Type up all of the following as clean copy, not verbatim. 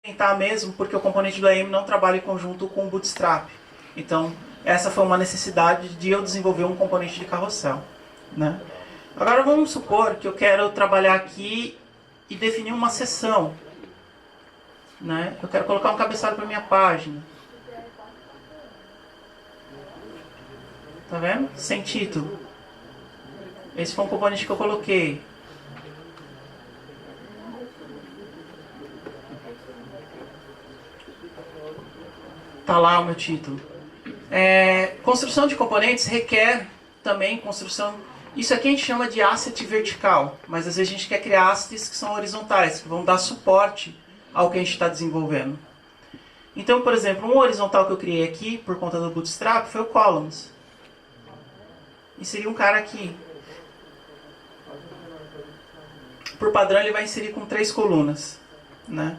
tentar mesmo, porque o componente do AM não trabalha em conjunto com o Bootstrap. Então, essa foi uma necessidade de eu desenvolver um componente de carrossel, né? Agora vamos supor que eu quero trabalhar aqui e definir uma seção, né? Eu quero colocar um cabeçalho para minha página. Tá vendo? Sem título. Esse foi um componente que eu coloquei. Tá lá o meu título. Construção de componentes requer também construção. Isso aqui a gente chama de asset vertical, mas às vezes a gente quer criar assets que são horizontais, que vão dar suporte ao que a gente está desenvolvendo. Então, por exemplo, um horizontal que eu criei aqui, por conta do Bootstrap, foi o Columns. Inseri um cara aqui. Por padrão, ele vai inserir com 3 colunas, né?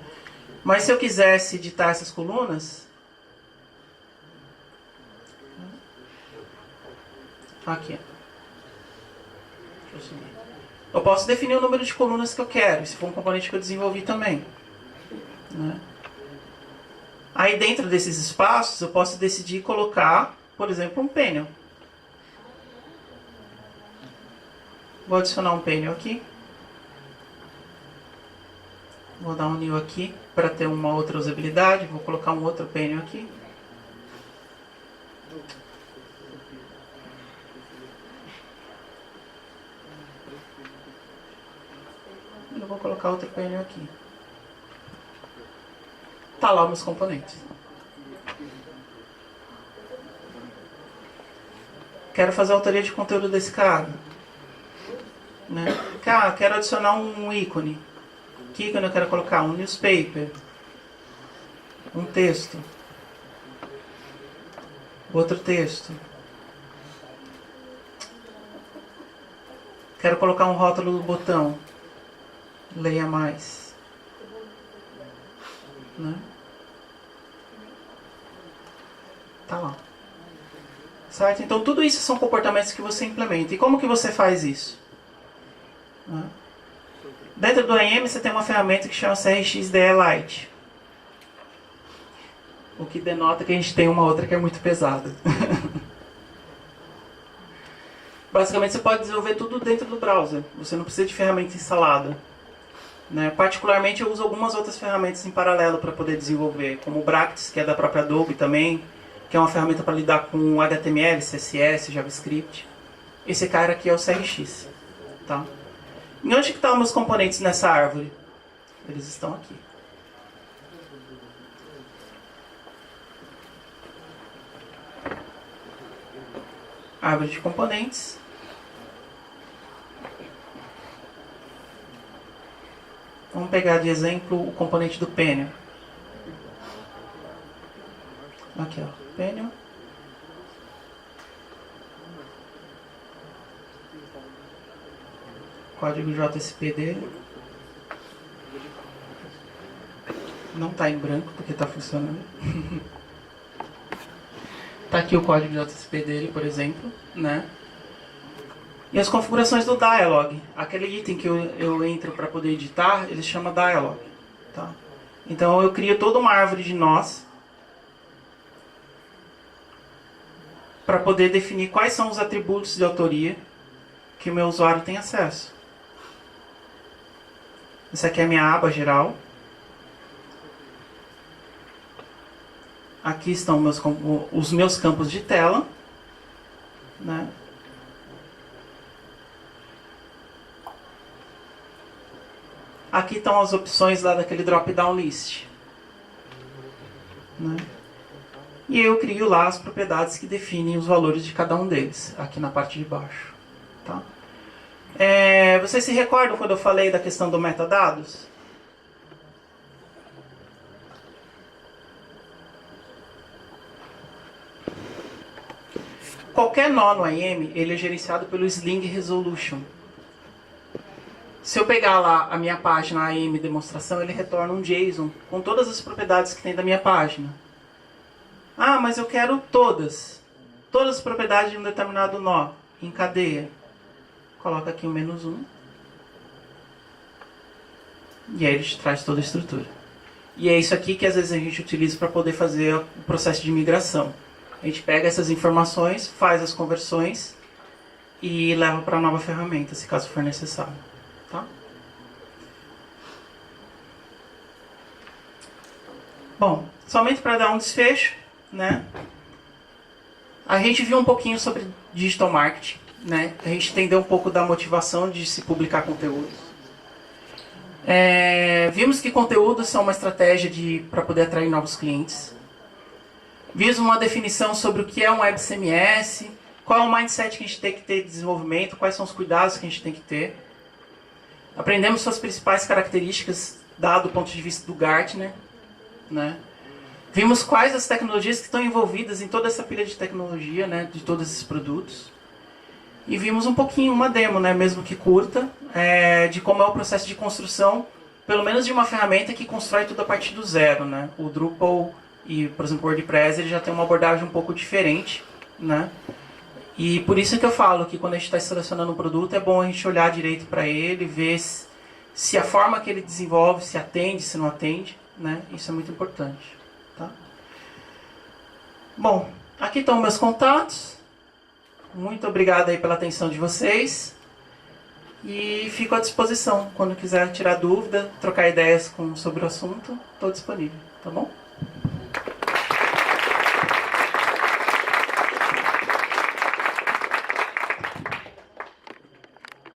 Mas se eu quisesse editar essas colunas... Aqui. Eu posso definir o número de colunas que eu quero. Esse foi um componente que eu desenvolvi também, né? Aí dentro desses espaços eu posso decidir colocar, por exemplo, um panel. Vou adicionar um panel aqui. Vou dar um new aqui para ter uma outra usabilidade. Vou colocar um outro panel aqui. Eu vou colocar outro panel aqui. Tá lá meus componentes. Quero fazer a autoria de conteúdo desse cara, né? Quero adicionar um ícone. Que ícone eu quero colocar? Um newspaper. Um texto. Outro texto. Quero colocar um rótulo do botão. Leia mais, né? Tá lá. Certo? Então tudo isso são comportamentos que você implementa. E como que você faz isso? Né? Dentro do AM você tem uma ferramenta que chama CRX-DE Lite. O que denota que a gente tem uma outra que é muito pesada. Basicamente você pode desenvolver tudo dentro do browser. Você não precisa de ferramenta instalada. Né? Particularmente eu uso algumas outras ferramentas em paralelo para poder desenvolver, como o Bractis, que é da própria Adobe também, que é uma ferramenta para lidar com HTML, CSS, JavaScript. Esse cara aqui é o CRX. Tá? E onde que estão meus componentes nessa árvore? Eles estão aqui. Árvore de componentes. Vamos pegar de exemplo o componente do panel. Aqui, ó, panel. Código JSP dele. Não está em branco porque está funcionando. Está aqui o código JSP dele, por exemplo, né? E as configurações do dialog. Aquele item que eu entro para poder editar, ele chama dialog. Tá? Então eu crio toda uma árvore de nós para poder definir quais são os atributos de autoria que o meu usuário tem acesso. Essa aqui é a minha aba geral. Aqui estão os meus campos de tela, né? Aqui estão as opções lá daquele drop-down list, né? E eu crio lá as propriedades que definem os valores de cada um deles, aqui na parte de baixo. Tá? Vocês se recordam quando eu falei da questão do metadados? Qualquer nó no IAM, ele é gerenciado pelo Sling Resolution. Se eu pegar lá a minha página AM demonstração, ele retorna um JSON com todas as propriedades que tem da minha página. Ah, mas eu quero todas as propriedades de um determinado nó em cadeia. Coloca aqui o -1. E aí ele te traz toda a estrutura. E é isso aqui que às vezes a gente utiliza para poder fazer o processo de migração. A gente pega essas informações, faz as conversões e leva para a nova ferramenta, se caso for necessário. Tá? Bom, somente para dar um desfecho, né? A gente viu um pouquinho sobre digital marketing, né? A gente entendeu um pouco da motivação de se publicar conteúdos. Vimos que conteúdos são uma estratégia para poder atrair novos clientes. Vimos uma definição sobre o que é um web CMS, qual é o mindset que a gente tem que ter de desenvolvimento, quais são os cuidados que a gente tem que ter. Aprendemos suas principais características, dado o ponto de vista do Gartner, né? Vimos quais as tecnologias que estão envolvidas em toda essa pilha de tecnologia, né, de todos esses produtos. E vimos um pouquinho, uma demo, né, mesmo que curta, de como é o processo de construção, pelo menos de uma ferramenta que constrói tudo a partir do zero, né? O Drupal e, por exemplo, o WordPress, ele já tem uma abordagem um pouco diferente, né? E por isso que eu falo que quando a gente está selecionando um produto, é bom a gente olhar direito para ele, ver se a forma que ele desenvolve, se atende, se não atende, né? Isso é muito importante, tá? Bom, aqui estão meus contatos. Muito obrigado aí pela atenção de vocês. E fico à disposição. Quando quiser tirar dúvida, trocar ideias sobre o assunto, estou disponível, tá bom?